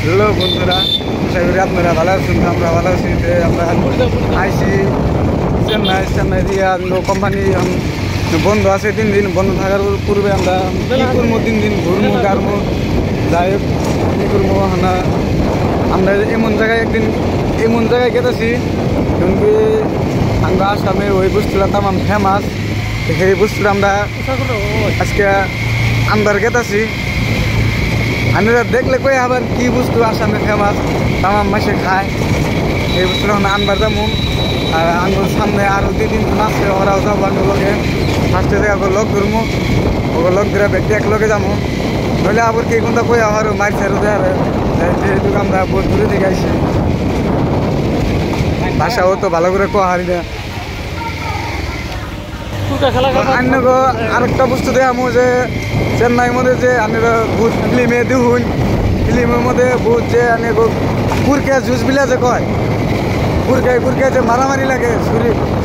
Hello বন্ধুরা, আশা করি আপনারা ভালো আছেন। আমরা ভালো আছি। আমরা আইসি চেন্নাই দিয়ে কোম্পানি বন্ধ আছে 3 দিন। বন্ধ থাকার পূর্বে আমরা কি করবো, 3 দিন ঘুরবো গাড়বো যাই কি করবো না। আমরা এমন জায়গায় গেতেছি কিন্তু আমরা আসামের ওই বস্তুটা তামাম ফেমাস। সেই বস্তুটা আমরা আজকে আন্দার গেতেছি। আমরা দেখলে কই আবার কি বস্তু আসামে ফেমাস তামাম মাসে খায়, এই বস্তুটা আমরা আনবার যাবো। আর আনবার সামনে আরও 2 দিন আছে, ওরাও যাবো আনবার লগে। ফার্স্টে যাবো লগ ধরবো, ওগুলো লগ ধরে ব্যক্তি এক লগে যাবো। নইলে আবার কে কোনটা কই আবার মাইর ছাড়ো দেয়। যেহেতু আমরা বহুত দূরে থেকে আইসি, ভাষাও তো ভালো করে কোয়া হারি না। আরেকটা বস্তু দেখামো যে চেন্নাইয়ের মধ্যে যে আমরা বহুত ফিল্মে দেখুন, ফিল্মের মধ্যে বহুত যে কুরকে জুস বিলা যে কয় কুরকে যে মারামারি লাগে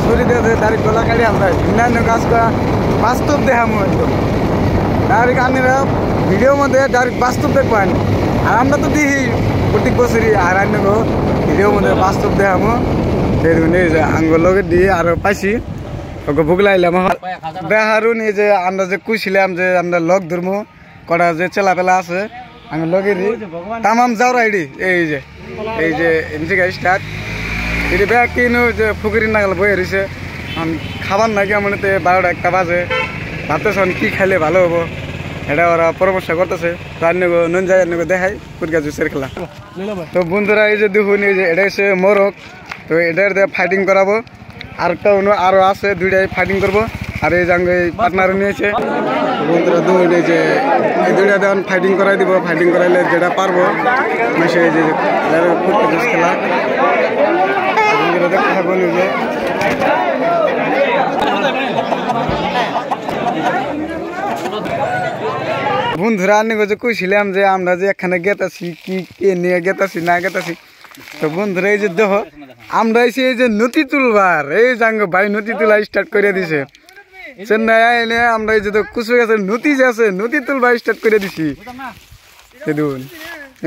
ছুরি দিয়ে যে ডাইরেক্ট গলা কাটি আমরা অন্যান্য কাজ করা বাস্তব দেখামো একদম ডাইরেক্ট। আপনারা ভিডিওর মধ্যে ডাইরেক্ট বাস্তব দেখবেন, আর আমরা তো দেখি প্রত্যেক বছরই। আর অন্য ভিডিওর মধ্যে বাস্তব দেখামো। দেখুন এই যে আঙ্গুর লগে দিয়ে আরো পাইছি ওকে ভুক লাইলাম দেখারুন। এই যে আমরা যে কুইছিলাম যে আমরা লগ ধরবো, কটা যে চেলাপেলা আছে আমি লগেরই তামাম যাও রাইডি। এই যে এমসি গাড়ি স্টার্ট এটি ব্যাগ কিনো যে ফুকুরি নাগাল বয়ে রয়েছে। খাবার নাকি আমার 12টা 1টা বাজে। ভাবতেছেন কি খাইলে ভালো হবো, এটা ওরা পরামর্শ করতেছে। তো আনগো নুন যাই আনগো দেখাই কুরকা জুসের খেলা। তো বন্ধুরা এই যে দেখুন, এই যে এটা হচ্ছে মোরগ। তো এটার দিয়ে ফাইটিং করাবো। আরেকটা আরো আছে, 2টাই ফাইটিং করবো। আর এই জাঙ্গ এই পার্টনারও নিয়েছে বন্ধুরা। দুই যে এই 2টা দেওয়ান ফাইটিং করাই দিব। ফাইটিং করাইলে যেটা পারবো মাসে এই যে খেলা বন্ধুরা দেখতে থাকুন। এই যে বন্ধুরা আনিগো যে কইছিলাম যে আমরা যে এখানে গেতাছি কি কে নিয়ে গেতাছি না গেতাছি। তো বন্ধুরা এই যে দেখো আমরা এসে এই যে নদী তুলবার, এই জাঙ্গ ভাই নদী তোলা স্টার্ট করে দিছে চেন্নাই এনে। আমরা এই যে কুচু গেছে নদী যে আছে, নদী তুলবা স্টার্ট করে দিছি। দেখুন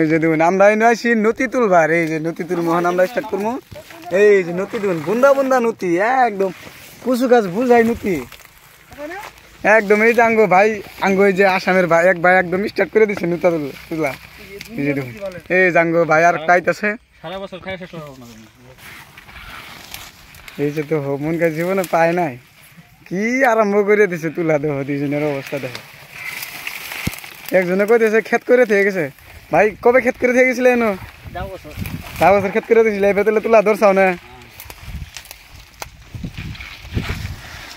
এই যে দেখুন আমরা এনে আসি নদী তুলবার। এই যে নদী তুল মোহন আমরা স্টার্ট করবো। এই যে নদী দেখুন বুন্দা বুন্দা নদী, একদম কুচু গাছ বুঝাই নদী একদম। এই যে আঙ্গো ভাই এই যে আসামের ভাই এক ভাই একদম স্টার্ট করে দিছে নৌকা তুলা। এই যে দেখুন এই জাঙ্গো ভাই আর টাইট আছে। এই যে তো মন কাছে জীবনে পায় নাই, কি আরম্ভ করে দিছে তুলা। দেখো 2জনের অবস্থা দেখো। একজনে কইতেছে ক্ষেত করে থেকে গেছে। ভাই কবে ক্ষেত করে থেকে গেছিলে এনো? যা বছর ক্ষেত করে দিয়েছিল। এই ভেতরে তুলা ধরছাও না।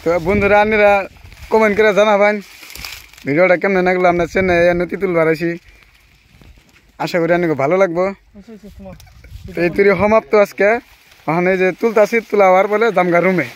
তো বন্ধুরা আপনারা কমেন্ট করে জানাবেন ভিডিওটা কেমন লাগলো। আমরা চেন্নাই নদী তুলবার আছি, আশা করি আপনাকে ভালো লাগবো। এই তুই সমাপ্ত আজকে। ওখানে যে তুলতাছি, তোলা হওয়ার পরে জামগা রুমে।